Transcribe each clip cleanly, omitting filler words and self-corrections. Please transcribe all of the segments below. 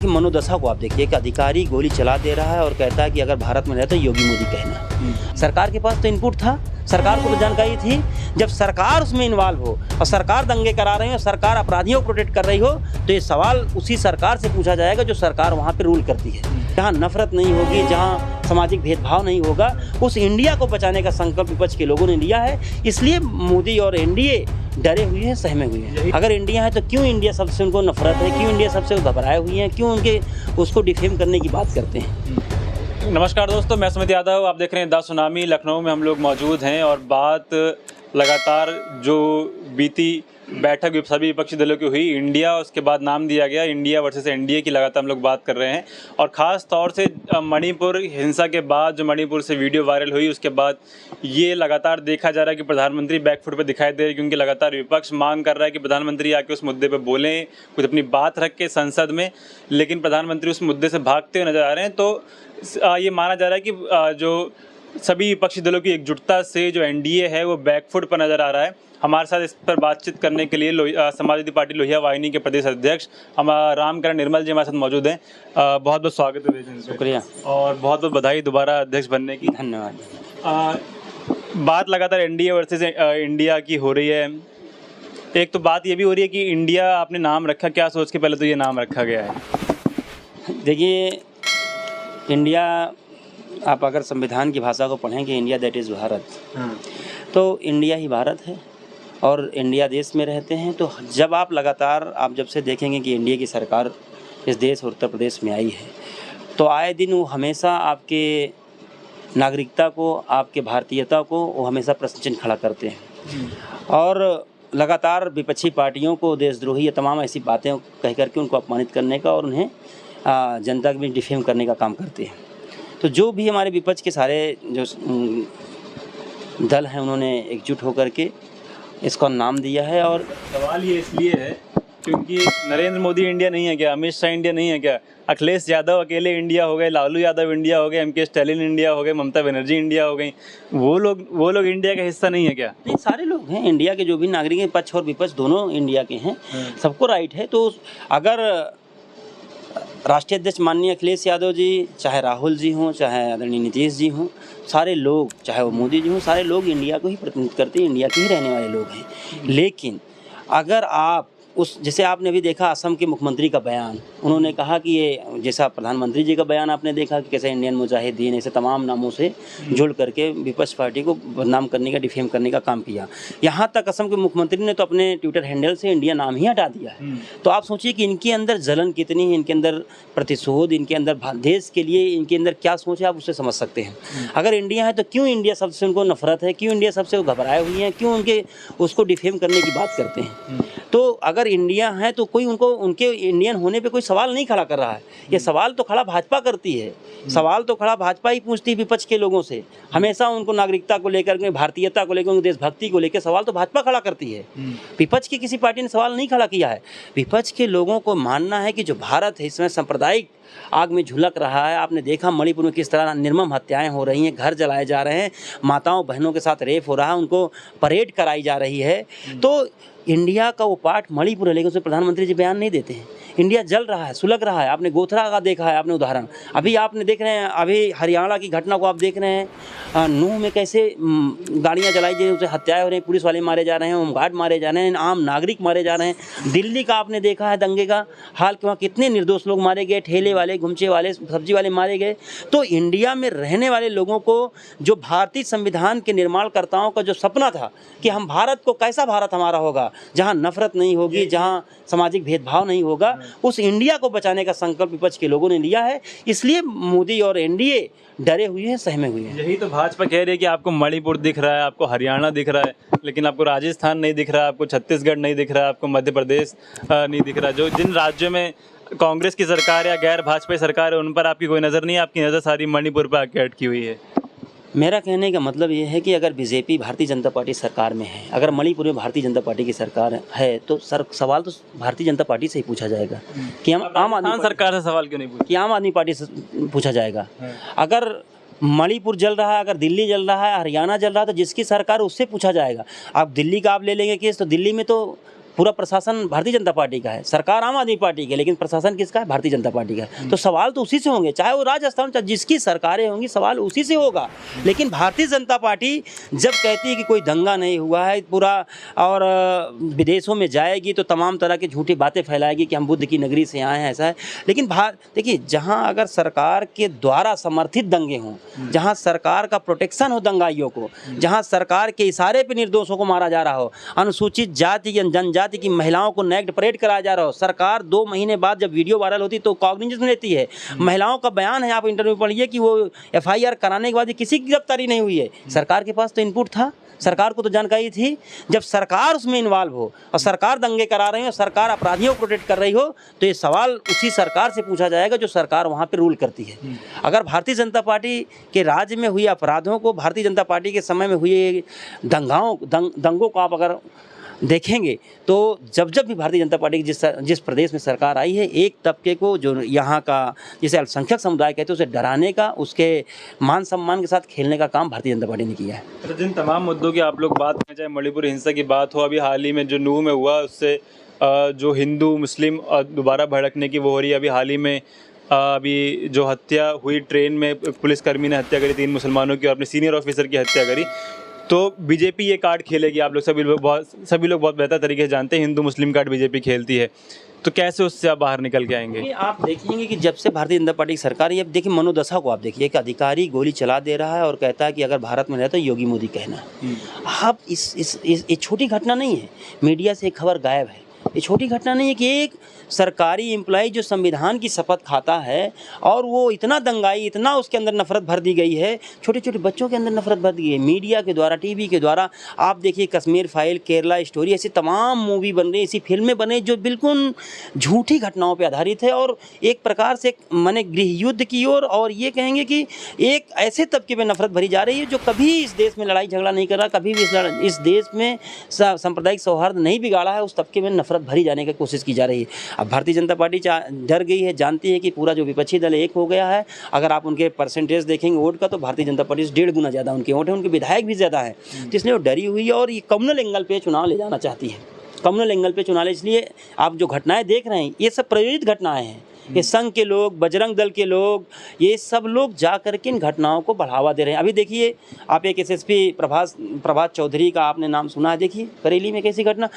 कि मनोदशा को आप देखिए कि अधिकारी गोली चला दे रहा है और कहता है कि अगर भारत में रहता तो योगी मोदी कहना। सरकार के पास तो इनपुट था, सरकार को तो जानकारी थी। जब सरकार उसमें इन्वॉल्व हो और सरकार दंगे करा रही हो, सरकार अपराधियों को प्रोटेक्ट कर रही हो, तो ये सवाल उसी सरकार से पूछा जाएगा जो सरकार वहाँ पे रूल करती है। जहाँ नफरत नहीं होगी, जहाँ सामाजिक भेदभाव नहीं होगा, उस इंडिया को बचाने का संकल्प विपक्ष के लोगों ने लिया है। इसलिए मोदी और एनडीए डरे हुए हैं, सहमे हुए हैं। अगर इंडिया है तो क्यों इंडिया सबसे उनको नफरत है, क्यों इंडिया सबसे घबराए हुए हैं, क्यों उनके उसको डिफेम करने की बात करते हैं। नमस्कार दोस्तों, मैं सुमित यादव, आप देख रहे हैं द सुनामी। लखनऊ में हम लोग मौजूद हैं और बात लगातार जो बीती बैठक सभी विपक्षी दलों की हुई, इंडिया उसके बाद नाम दिया गया इंडिया वर्सेस एनडीए की, लगातार हम लोग बात कर रहे हैं। और ख़ास तौर से मणिपुर हिंसा के बाद जो मणिपुर से वीडियो वायरल हुई, उसके बाद ये लगातार देखा जा रहा है कि प्रधानमंत्री बैकफुट पे दिखाई दे रहे हैं, क्योंकि लगातार विपक्ष मांग कर रहा है कि प्रधानमंत्री आके उस मुद्दे पे बोलें, कुछ अपनी बात रख के संसद में, लेकिन प्रधानमंत्री उस मुद्दे से भागते हुए नजर आ रहे हैं। तो ये माना जा रहा है कि जो सभी विपक्षी दलों की एकजुटता से जो एनडीए है वो बैकफुट पर नजर आ रहा है। हमारे साथ इस पर बातचीत करने के लिए समाजवादी पार्टी लोहिया वाहिनी के प्रदेश अध्यक्ष हम रामकरण निर्मल जी हमारे साथ मौजूद हैं। बहुत बहुत स्वागत है। शुक्रिया और बहुत बहुत बधाई दोबारा अध्यक्ष बनने की। धन्यवाद। बात लगातार एनडीए वर्सेस इंडिया की हो रही है। एक तो बात ये भी हो रही है कि इंडिया आपने नाम रखा, क्या सोच के पहले तो ये नाम रखा गया है? देखिए, इंडिया, आप अगर संविधान की भाषा को पढ़ेंगे, इंडिया दैट इज़ भारत, तो इंडिया ही भारत है और इंडिया देश में रहते हैं। तो जब आप लगातार जब से देखेंगे कि इंडिया की सरकार इस देश और उत्तर प्रदेश में आई है, तो आए दिन वो हमेशा आपके नागरिकता को, आपके भारतीयता को वो हमेशा प्रश्न चिन्ह खड़ा करते हैं और लगातार विपक्षी पार्टियों को देशद्रोही या तमाम ऐसी बातें कह करके उनको अपमानित करने का और उन्हें जनता के बीच डिफेम करने का काम करते हैं। तो जो भी हमारे विपक्ष के सारे जो दल हैं, उन्होंने एकजुट होकर के इसको नाम दिया है। और सवाल ये इसलिए है क्योंकि नरेंद्र मोदी इंडिया नहीं है क्या, अमित शाह इंडिया नहीं है क्या, अखिलेश यादव अकेले इंडिया हो गए, लालू यादव इंडिया हो गए, एमके स्टालिन इंडिया हो गए, ममता बनर्जी इंडिया हो गई, वो लोग इंडिया का हिस्सा नहीं है क्या? नहीं, सारे लोग हैं इंडिया के, जो भी नागरिक हैं, पक्ष और विपक्ष दोनों इंडिया के हैं, सबको राइट है। तो अगर राष्ट्रीय अध्यक्ष माननीय अखिलेश यादव जी, चाहे राहुल जी हों, चाहे आदरणीय नीतीश जी हों, सारे लोग, चाहे वो मोदी जी हों, सारे लोग इंडिया को ही प्रतिनिधित्व करते हैं, इंडिया के ही रहने वाले लोग हैं। लेकिन अगर आप जैसे आपने भी देखा असम के मुख्यमंत्री का बयान, उन्होंने कहा कि ये, जैसा प्रधानमंत्री जी का बयान आपने देखा कि कैसे इंडियन मुजाहिदीन, ऐसे तमाम नामों से जुड़ करके विपक्ष पार्टी को बदनाम करने का, डिफेम करने का काम किया। यहाँ तक असम के मुख्यमंत्री ने तो अपने ट्विटर हैंडल से इंडिया नाम ही हटा दिया है। तो आप सोचिए कि इनके अंदर जलन कितनी है, इनके अंदर प्रतिशोध, इनके अंदर देश के लिए इनके अंदर क्या सोच है, आप उससे समझ सकते हैं। अगर इंडिया है तो क्यों इंडिया सबसे उनको नफरत है, क्यों इंडिया सबसे घबराए हुए हैं, क्यों उनके उसको डिफेम करने की बात करते हैं। तो अगर इंडिया है तो कोई उनको उनके इंडियन होने पे कोई सवाल नहीं खड़ा कर रहा है। ये सवाल तो खड़ा भाजपा करती है, सवाल तो खड़ा भाजपा ही पूछती है विपक्ष के लोगों से। हमेशा उनको नागरिकता को लेकर के, भारतीयता को लेकर, देशभक्ति को लेकर सवाल तो भाजपा खड़ा करती है। विपक्ष की किसी पार्टी ने सवाल नहीं खड़ा किया है। विपक्ष के लोगों को मानना है कि जो भारत है इसमें सांप्रदायिक आग में झुलक रहा है। आपने देखा मणिपुर में किस तरह निर्मम हत्याएं हो रही हैं, घर जलाए जा रहे हैं, माताओं बहनों के साथ रेप हो रहा है, उनको परेड कराई जा रही है। तो इंडिया का वो पार्ट मणिपुर है, लेकिन उसमें प्रधानमंत्री जी बयान नहीं देते हैं। इंडिया जल रहा है, सुलग रहा है। आपने गोथरा का देखा है, आपने उदाहरण, अभी आपने देख रहे हैं, अभी हरियाणा की घटना को आप देख रहे हैं, नूह में कैसे गाड़ियाँ जलाई जा रही हैं, उसे हत्याएं हो रही हैं, पुलिस वाले मारे जा रहे हैं, होमगार्ड मारे जा रहे हैं, आम नागरिक मारे जा रहे हैं। दिल्ली का आपने देखा है दंगे का हाल, कि वहाँ कितने निर्दोष लोग मारे गए, ठेले वाले, घुमचे वाले, सब्जी वाले मारे गए। तो इंडिया में रहने वाले लोगों को, जो भारतीय संविधान के निर्माणकर्ताओं का जो सपना था कि हम भारत को, कैसा भारत हमारा होगा जहाँ नफरत नहीं होगी, जहाँ सामाजिक भेदभाव नहीं होगा, उस इंडिया को बचाने का संकल्प विपक्ष के लोगों ने लिया है। इसलिए मोदी और एनडीए डरे हुए हैं, सहमे हुए हैं। यही तो भाजपा कह रही है कि आपको मणिपुर दिख रहा है, आपको हरियाणा दिख रहा है, लेकिन आपको राजस्थान नहीं दिख रहा, आपको छत्तीसगढ़ नहीं दिख रहा, आपको मध्य प्रदेश नहीं दिख रहा। जो जिन राज्यों में कांग्रेस की सरकार या गैर भाजपा सरकार है, उन पर आपकी कोई नज़र नहीं है, आपकी नज़र सारी मणिपुर पर आके अटकी हुई है। मेरा कहने का मतलब ये है कि अगर बीजेपी, भारतीय जनता पार्टी सरकार में है, अगर मणिपुर में भारतीय जनता पार्टी की सरकार है, तो सवाल तो भारतीय जनता पार्टी से ही पूछा जाएगा कि हम आम आदमी सरकार से सवाल क्यों नहीं पूछा, कि आम आदमी पार्टी से पूछा जाएगा। अगर मणिपुर जल रहा है, अगर दिल्ली जल रहा है, हरियाणा जल रहा है, तो जिसकी सरकार उससे पूछा जाएगा। आप दिल्ली का आप ले लेंगे केस, तो दिल्ली में तो पूरा प्रशासन भारतीय जनता पार्टी का है, सरकार आम आदमी पार्टी की है, लेकिन प्रशासन किसका है? भारतीय जनता पार्टी का है। तो सवाल तो उसी से होंगे, चाहे वो राजस्थान, चाहे जिसकी सरकारें होंगी, सवाल उसी से होगा। लेकिन भारतीय जनता पार्टी जब कहती है कि कोई दंगा नहीं हुआ है पूरा, और विदेशों में जाएगी तो तमाम तरह की झूठी बातें फैलाएगी कि हम बुद्ध की नगरी से आए हैं, ऐसा है। लेकिन देखिए, जहां अगर सरकार के द्वारा समर्थित दंगे हों, जहां सरकार का प्रोटेक्शन हो दंगाइयों को, जहां सरकार के इशारे पे निर्दोषों को मारा जा रहा हो, अनुसूचित जाति की, जनजाति की महिलाओं को नेक्ड परेड कराया जा रहा हो, सरकार 2 महीने बाद जब वीडियो वायरल होती तो कॉग्निजेंस लेती है। महिलाओं का बयान है, आप इंटरव्यू पढ़िए कि वो FIR कराने के बाद किसी की गिरफ्तारी नहीं हुई है। सरकार के पास तो इनपुट था, सरकार को तो जानकारी थी। जब सरकार उसमें इन्वॉल्व हो और सरकार दंगे करा रही हो, सरकार अपराधियों को प्रोटेक्ट कर रही हो, तो ये सवाल उसी सरकार से पूछा जाएगा जो सरकार वहाँ पे रूल करती है। अगर भारतीय जनता पार्टी के राज्य में हुए अपराधों को, भारतीय जनता पार्टी के समय में हुए दंगों को आप अगर देखेंगे तो जब भी भारतीय जनता पार्टी की जिस प्रदेश में सरकार आई है, एक तबके को, जो यहाँ का जिसे अल्पसंख्यक समुदाय कहते हैं, उसे डराने का, उसके मान सम्मान के साथ खेलने का काम भारतीय जनता पार्टी ने किया है। तो जिन तमाम मुद्दों की आप लोग बात करें, चाहे मणिपुर हिंसा की बात हो, अभी हाल ही में जो नूह में हुआ, उससे जो हिंदू मुस्लिम दोबारा भड़कने की वो हो रही है। अभी हाल ही में अभी जो हत्या हुई, ट्रेन में पुलिसकर्मी ने हत्या करी 3 मुसलमानों की और अपने सीनियर ऑफिसर की हत्या करी। तो बीजेपी ये कार्ड खेलेगी, आप लोग सभी लोग बहुत बेहतर तरीके से जानते हैं, हिंदू मुस्लिम कार्ड बीजेपी खेलती है। तो कैसे उससे आप बाहर निकल के आएंगे? आप देखेंगे कि जब से भारतीय जनता पार्टी की सरकार है, अब देखिए मनोदशा को आप देखिए, एक अधिकारी गोली चला दे रहा है और कहता है कि अगर भारत में रहता तो योगी मोदी कहना। आप ये छोटी घटना नहीं है, मीडिया से खबर गायब है। ये छोटी घटना नहीं है कि एक सरकारी एम्प्लॉय जो संविधान की शपथ खाता है और वो इतना दंगाई, इतना उसके अंदर नफरत भर दी गई है, छोटे छोटे बच्चों के अंदर नफरत भर दी गई है। मीडिया के द्वारा, टीवी के द्वारा आप देखिए, कश्मीर फाइल, केरला स्टोरी, ऐसी तमाम मूवी बन रही, ऐसी फिल्में बने जो बिल्कुल झूठी घटनाओं पर आधारित है और एक प्रकार से माने गृह युद्ध की ओर, और ये कहेंगे कि एक ऐसे तबके में नफरत भरी जा रही है जो कभी इस देश में लड़ाई झगड़ा नहीं कर रहा, कभी भी इस देश में सांप्रदायिक सौहार्द नहीं बिगाड़ा है, उस तबके में नफरत भरी जाने की कोशिश की जा रही है। अब भारतीय जनता पार्टी डर गई है, जानती है कि पूरा जो विपक्षी दल एक हो गया है। अगर आप उनके परसेंटेज देखेंगे वोट का, तो भारतीय जनता पार्टी से 1.5 गुना ज़्यादा उनके वोट है, उनके विधायक भी ज़्यादा है। तो इसलिए वो डरी हुई है और ये कम्युनल एंगल पे चुनाव ले जाना चाहती है, कम्युनल एंगल पे चुनाव। इसलिए आप जो घटनाएं देख रहे हैं, ये सब प्रायोजित घटनाएं हैं। ये संघ के लोग, बजरंग दल के लोग, ये सब लोग जा करके इन घटनाओं को बढ़ावा दे रहे हैं। अभी देखिए, आप एक SSP प्रभात चौधरी का आपने नाम सुना है, देखिए बरेली में कैसी घटना।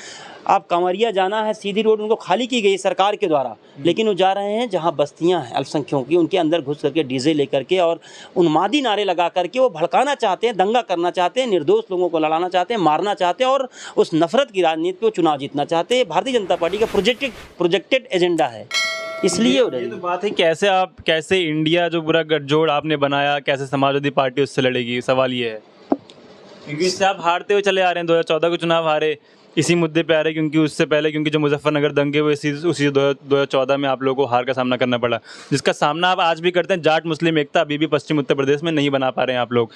आप कंवरिया जाना है, सीधी रोड उनको खाली की गई सरकार के द्वारा, लेकिन वो जा रहे हैं जहाँ बस्तियाँ हैं अल्पसंख्यकों की, उनके अंदर घुस करके डीजे लेकर के और उन्मादी नारे लगा करके वो भड़काना चाहते हैं, दंगा करना चाहते हैं, निर्दोष लोगों को लड़ाना चाहते हैं, मारना चाहते हैं और उस नफरत की राजनीति पे चुनाव जीतना चाहते हैं। भारतीय जनता पार्टी का प्रोजेक्टेड एजेंडा है, इसलिए ये तो बात है। कैसे इंडिया जो पूरा गठजोड़ आपने बनाया, कैसे समाजवादी पार्टी उससे लड़ेगी? सवाल ये है, क्योंकि इससे आप हारते हुए चले आ रहे हैं। 2014 के चुनाव हारे इसी मुद्दे पे आ रहे, क्योंकि उससे पहले, क्योंकि जो मुजफ्फरनगर दंगे हुए उसी 2014 में आप लोगों को हार का सामना करना पड़ा, जिसका सामना आप आज भी करते हैं। जाट मुस्लिम एकता अभी भी पश्चिम उत्तर प्रदेश में नहीं बना पा रहे हैं आप लोग,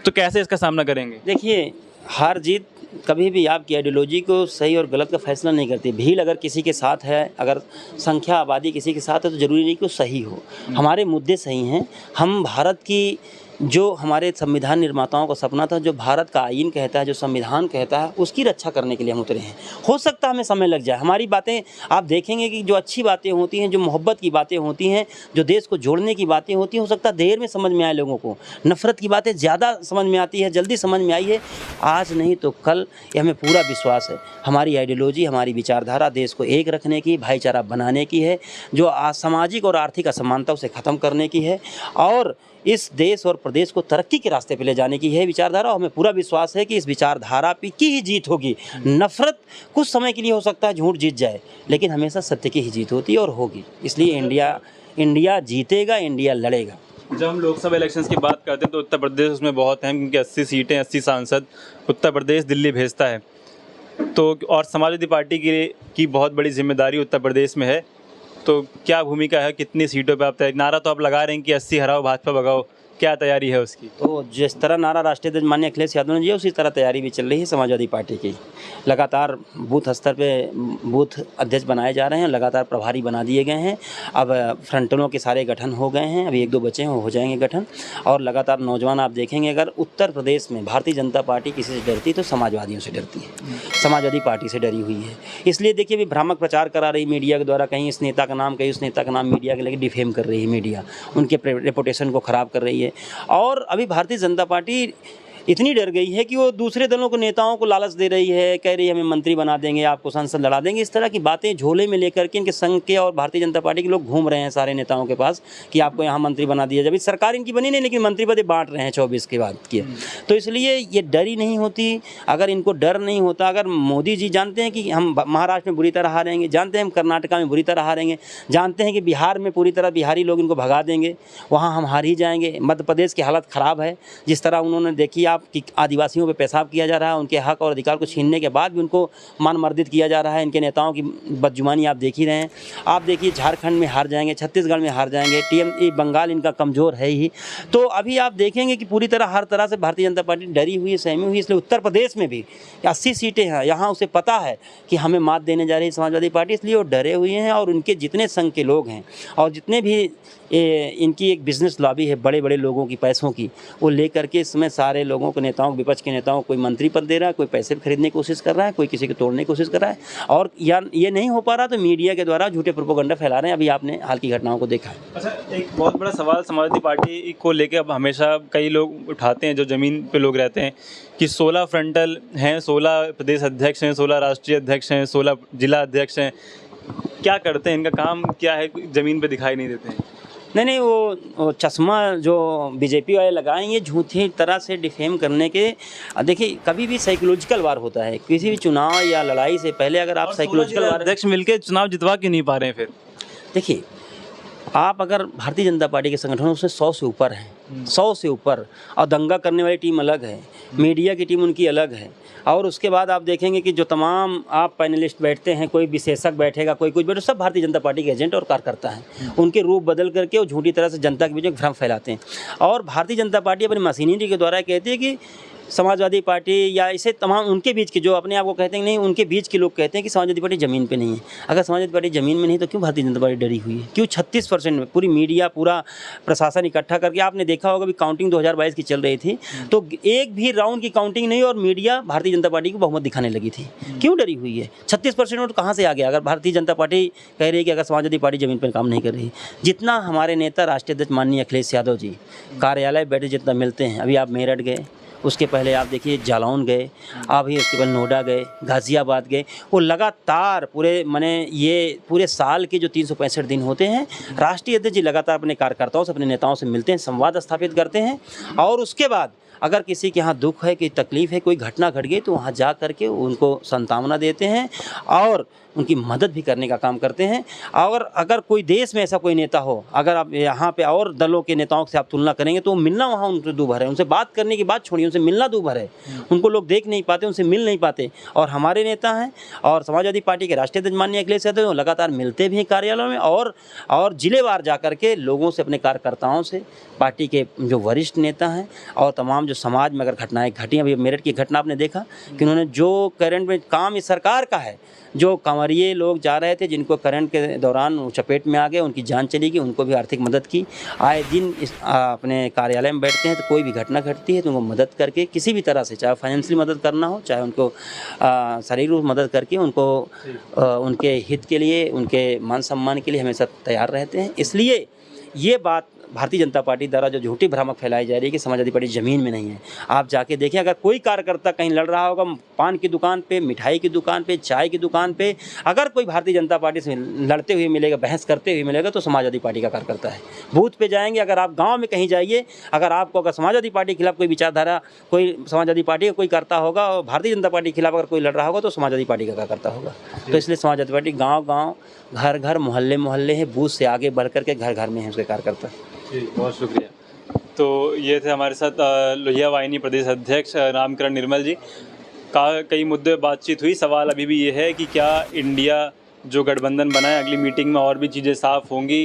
तो कैसे इसका सामना करेंगे? देखिए, हार जीत कभी भी आपकी आइडियोलॉजी को सही और गलत का फैसला नहीं करती। भीड़ अगर किसी के साथ है, अगर संख्या आबादी किसी के साथ है, तो ज़रूरी नहीं कि वो सही हो। हमारे मुद्दे सही हैं। हम भारत की, जो हमारे संविधान निर्माताओं का सपना था, जो भारत का आईन कहता है, जो संविधान कहता है, उसकी रक्षा करने के लिए हम उतरे हैं। हो सकता है हमें समय लग जाए। हमारी बातें आप देखेंगे कि जो अच्छी बातें होती हैं, जो मोहब्बत की बातें होती हैं, जो देश को जोड़ने की बातें होती हैं, हो सकता है देर में समझ में आए लोगों को। नफ़रत की बातें ज़्यादा समझ में आती है, जल्दी समझ में आई है। आज नहीं तो कल, ये हमें पूरा विश्वास है। हमारी आइडियोलॉजी, हमारी विचारधारा देश को एक रखने की, भाईचारा बनाने की है, जो सामाजिक और आर्थिक असमानता उसे ख़त्म करने की है और इस देश और प्रदेश को तरक्की के रास्ते पे ले जाने की है विचारधारा। हमें पूरा विश्वास है कि इस विचारधारा की ही जीत होगी। नफ़रत कुछ समय के लिए हो सकता है झूठ जीत जाए, लेकिन हमेशा सत्य की ही जीत होती है और होगी। इसलिए इंडिया जीतेगा, इंडिया लड़ेगा। जब हम लोकसभा इलेक्शंस की बात करते हैं तो उत्तर प्रदेश उसमें बहुत अहम, क्योंकि 80 सीटें, 80 सांसद उत्तर प्रदेश दिल्ली भेजता है। तो और समाजवादी पार्टी की बहुत बड़ी जिम्मेदारी उत्तर प्रदेश में है। तो क्या भूमिका है, कितनी सीटों पे आप तय? नारा तो आप लगा रहे हैं कि 80 हराओ भाजपा भगाओ, क्या तैयारी है उसकी? तो जिस तरह नारा राष्ट्रीय अध्यक्ष माननीय अखिलेश यादव ने दिया, उसी तरह तैयारी भी चल रही है समाजवादी पार्टी की। लगातार बूथ स्तर पे बूथ अध्यक्ष बनाए जा रहे हैं, लगातार प्रभारी बना दिए गए हैं। अब फ्रंटलों के सारे गठन हो गए हैं, अभी 1-2 बचे हैं, वो हो जाएंगे गठन। और लगातार नौजवान आप देखेंगे, अगर उत्तर प्रदेश में भारतीय जनता पार्टी किसी से डरती तो समाजवादियों से डरती है, समाजवादी पार्टी से डरी हुई है। इसलिए देखिए, अभी भ्रामक प्रचार करा रही मीडिया के द्वारा, कहीं इस नेता का नाम, कहीं उस नेता का नाम मीडिया के लेकर डिफेम कर रही है मीडिया, उनके रेपुटेशन को ख़राब कर रही है। और अभी भारतीय जनता पार्टी इतनी डर गई है कि वो दूसरे दलों को, नेताओं को लालच दे रही है, कह रही है हमें मंत्री बना देंगे, आपको संसद लड़ा देंगे। इस तरह की बातें झोले में लेकर के इनके संघ के और भारतीय जनता पार्टी के लोग घूम रहे हैं सारे नेताओं के पास कि आपको यहाँ मंत्री बना दिया जाए। सरकार इनकी बनी नहीं, लेकिन मंत्री पद बांट रहे हैं 24 के बाद के। तो इसलिए ये डर ही नहीं होती। अगर इनको डर नहीं होता, अगर मोदी जी जानते हैं कि हम महाराष्ट्र में बुरी तरह हारेंगे, जानते हैं हम कर्नाटका में बुरी तरह हारेंगे, जानते हैं कि बिहार में पूरी तरह बिहारी लोग इनको भगा देंगे, वहाँ हम हार ही जाएंगे। मध्य प्रदेश की हालत ख़राब है, जिस तरह उन्होंने देखी आप कि आदिवासी पे पेशाब किया जा रहा है, उनके हक और अधिकार को छीनने के बाद भी उनको मनमर्दित किया जा रहा है। इनके नेताओं की बदजुबानी आप देख ही रहे हैं। आप देखिए, झारखंड में हार जाएंगे, छत्तीसगढ़ में हार जाएंगे, टीएमसी बंगाल इनका कमज़ोर है ही। तो अभी आप देखेंगे कि पूरी तरह हर तरह से भारतीय जनता पार्टी डरी हुई है, सहमी हुई है। इसलिए उत्तर प्रदेश में भी 80 सीटें हैं, यहाँ उसे पता है कि हमें मात देने जा रही है समाजवादी पार्टी, इसलिए वो डरे हुए हैं। और उनके जितने संघ के लोग हैं और जितने भी इनकी एक बिजनेस लॉबी है बड़े बड़े लोगों की, पैसों की, वो लेकर के इसमें सारे लोगों को, नेताओं, विपक्ष के नेताओं को कोई मंत्री पद दे रहा है, कोई पैसे खरीदने की कोशिश कर रहा है, कोई किसी को तोड़ने की कोशिश कर रहा है। और या ये नहीं हो पा रहा तो मीडिया के द्वारा झूठे प्रोपेगेंडा फैला रहे हैं। अभी आपने हाल की घटनाओं को देखा है। अच्छा, एक बहुत बड़ा सवाल समाजवादी पार्टी को लेके अब हमेशा कई लोग उठाते हैं, जो ज़मीन पे लोग रहते हैं, कि 16 फ्रंटल हैं, 16 प्रदेश अध्यक्ष हैं, 16 राष्ट्रीय अध्यक्ष हैं, 16 जिला अध्यक्ष हैं। क्या करते हैं, इनका काम क्या है, ज़मीन पे दिखाई नहीं देते हैं? नहीं, वो चश्मा जो बीजेपी वाले लगाएं, ये झूठी तरह से डिफेम करने के। देखिए, कभी भी साइकोलॉजिकल वार होता है किसी भी चुनाव या लड़ाई से पहले। अगर आप साइकोलॉजिकल वार, अध्यक्ष मिलकर चुनाव जितवा क्यों नहीं पा रहे हैं फिर? देखिए, आप अगर भारतीय जनता पार्टी के संगठनों से 100 से ऊपर हैं, 100 से ऊपर, और दंगा करने वाली टीम अलग है, मीडिया की टीम उनकी अलग है। और उसके बाद आप देखेंगे कि जो तमाम आप पैनलिस्ट बैठते हैं, कोई विशेषज्ञ बैठेगा, कोई कुछ बैठे, सब भारतीय जनता पार्टी के एजेंट और कार्यकर्ता हैं। उनके रूप बदल करके वो झूठी तरह से जनता के बीच में भ्रम फैलाते हैं। और भारतीय जनता पार्टी अपनी मशीनरी के द्वारा कहती है कि समाजवादी पार्टी या इसे तमाम उनके बीच के, जो अपने आप को कहते हैं नहीं, उनके बीच के लोग कहते हैं कि समाजवादी पार्टी ज़मीन पे नहीं है। अगर समाजवादी पार्टी ज़मीन में नहीं तो क्यों भारतीय जनता पार्टी डरी हुई है? क्यों 36% में पूरी मीडिया, पूरा प्रशासन इकट्ठा करके, आपने देखा होगा भी काउंटिंग 2022 की चल रही थी, तो एक भी राउंड की काउंटिंग नहीं और मीडिया भारतीय जनता पार्टी को बहुमत दिखाने लगी थी। क्यों डरी हुई है? 36% वोट कहाँ से आ गया? अगर भारतीय जनता पार्टी कह रही है कि अगर समाजवादी पार्टी ज़मीन पर काम नहीं कर रही। जितना हमारे नेता राष्ट्रीय अध्यक्ष माननीय अखिलेश यादव जी कार्यालय बैठे जितना मिलते हैं, अभी आप मेरठ गए, उसके पहले आप देखिए जालौन गए, अभी उसके बाद नोएडा गए, गाज़ियाबाद गए, वो लगातार ये पूरे साल के जो 365 दिन होते हैं, राष्ट्रीय अध्यक्ष जी लगातार अपने कार्यकर्ताओं से, अपने नेताओं से मिलते हैं, संवाद स्थापित करते हैं। और उसके बाद अगर किसी के यहाँ दुख है, कोई तकलीफ़ है, कोई घटना घट गई, तो वहाँ जा करके उनको सांत्वना देते हैं और उनकी मदद भी करने का काम करते हैं। और अगर कोई देश में ऐसा कोई नेता हो, अगर आप यहाँ पे और दलों के नेताओं से आप तुलना करेंगे, तो मिलना वहाँ उनसे दूभर है, उनसे बात करने की बात छोड़िए, उनसे मिलना दूभर है। उनको लोग देख नहीं पाते, उनसे मिल नहीं पाते। और हमारे नेता हैं और समाजवादी पार्टी के राष्ट्रीय अध्यक्ष माननीय अखिलेश यादव लगातार मिलते भी हैं कार्यालयों में और जिलेवार जा करके लोगों से, अपने कार्यकर्ताओं से, पार्टी के जो वरिष्ठ नेता हैं और तमाम जो समाज में अगर घटनाएं घटी, अभी मेरठ की घटना आपने देखा कि उन्होंने जो करंट में काम इस सरकार का है, जो कंवरिये लोग जा रहे थे जिनको करंट के दौरान चपेट में आ गए, उनकी जान चली गई, उनको भी आर्थिक मदद की। आए दिन अपने कार्यालय में बैठते हैं तो कोई भी घटना घटती है तो उनको मदद करके किसी भी तरह से, चाहे फाइनेंशियली मदद करना हो, चाहे उनको शारीरिक रूप मदद करके उनको उनके हित के लिए, उनके मान सम्मान के लिए हमेशा तैयार रहते हैं। इसलिए ये बात भारतीय जनता पार्टी द्वारा जो झूठी भ्रामक फैलाई जा रही है कि समाजवादी पार्टी ज़मीन में नहीं है, आप जाके देखिए। अगर कोई कार्यकर्ता कहीं लड़ रहा होगा, पान की दुकान पे, मिठाई की दुकान पे, चाय की दुकान पे, अगर कोई भारतीय जनता पार्टी से लड़ते हुए मिलेगा, बहस करते हुए मिलेगा, तो समाजवादी पार्टी का कार्यकर्ता है। बूथ पे जाएंगे, अगर आप गाँव में कहीं जाइए, अगर समाजवादी पार्टी के खिलाफ कोई विचारधारा, कोई समाजवादी पार्टी का कोई करता होगा और भारतीय जनता पार्टी के खिलाफ अगर कोई लड़ रहा होगा, तो समाजवादी पार्टी का कार्यकर्ता होगा। तो इसलिए समाजवादी पार्टी गाँव-गाँव, घर-घर, मोहल्ले है, बूथ से आगे बढ़ करके घर-घर में है उसके कार्यकर्ता। जी, बहुत शुक्रिया। तो ये थे हमारे साथ लोहिया वाहिनी प्रदेश अध्यक्ष रामकरण निर्मल जी। कई मुद्दे बातचीत हुई। सवाल अभी भी ये है कि क्या इंडिया जो गठबंधन बना है, अगली मीटिंग में और भी चीज़ें साफ़ होंगी,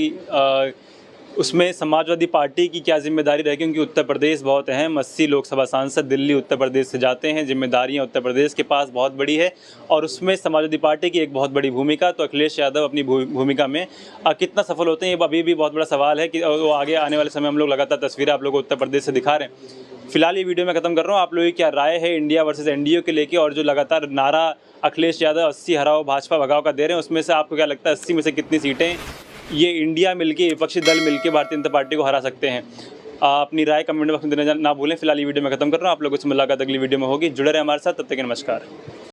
उसमें समाजवादी पार्टी की क्या जिम्मेदारी रहेगी, क्योंकि उत्तर प्रदेश बहुत अहम, 80 लोकसभा सांसद दिल्ली उत्तर प्रदेश से जाते हैं, जिम्मेदारियां उत्तर प्रदेश के पास बहुत बड़ी है और उसमें समाजवादी पार्टी की एक बहुत बड़ी भूमिका। तो अखिलेश यादव अपनी भूमिका में कितना सफल होते हैं, ये अभी भी बहुत बड़ा सवाल है कि वो आगे आने वाले समय हम लोग लगातार तस्वीरें आप लोग को उत्तर प्रदेश से दिखा रहे हैं। फिलहाल ये वीडियो मैं खत्म कर रहा हूँ। आप लोगों की क्या राय है इंडिया वर्सेस एनडीए के लेके, और जो लगातार नारा अखिलेश यादव 80 हराओ भाजपा भगाओ का दे रहे हैं, उसमें से आपको क्या लगता है 80 में से कितनी सीटें ये इंडिया मिलके, विपक्षी दल मिलके भारतीय जनता पार्टी को हरा सकते हैं? अपनी राय कमेंट बॉक्स में देना ना भूलें। फिलहाल ये वीडियो मैं खत्म कर रहा हूँ। आप लोगों से मुलाकात अगली वीडियो में होगी। जुड़े रहे हमारे साथ, तब तक के नमस्कार।